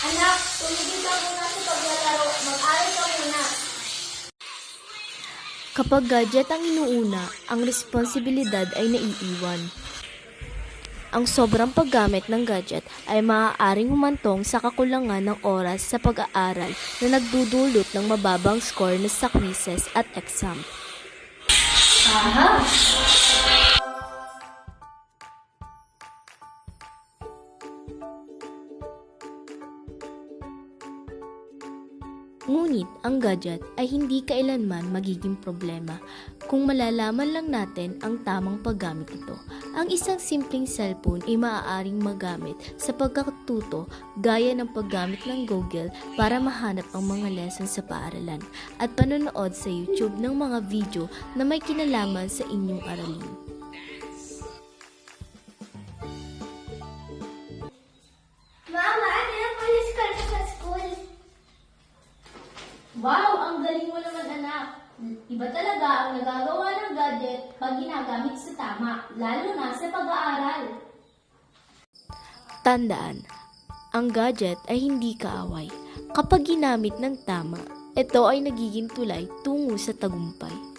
Anak, tumigil ka muna sa paglalaro. Mag-aral ka muna. Kapag gadget ang inuuna, ang responsibilidad ay naiiwan. Ang sobrang paggamit ng gadget ay maaaring humantong sa kakulangan ng oras sa pag-aaral na nagdudulot ng mababang score na sa quizzes at exam. Aha! Ngunit ang gadget ay hindi kailanman magiging problema kung malalaman lang natin ang tamang paggamit ito. Ang isang simpleng cellphone ay maaaring magamit sa pagkatuto gaya ng paggamit ng Google para mahanap ang mga lessons sa paaralan at panonood sa YouTube ng mga video na may kinalaman sa inyong aralin. Mama, ano yung police car sa school? Wow! Ang galing mo naman, anak! Iba talaga ang nagagawa ng gadget pag ginagamit sa tama, lalo na sa pag-aaral. Tandaan, ang gadget ay hindi kaaway. Kapag ginamit ng tama, ito ay nagiging tulay tungo sa tagumpay.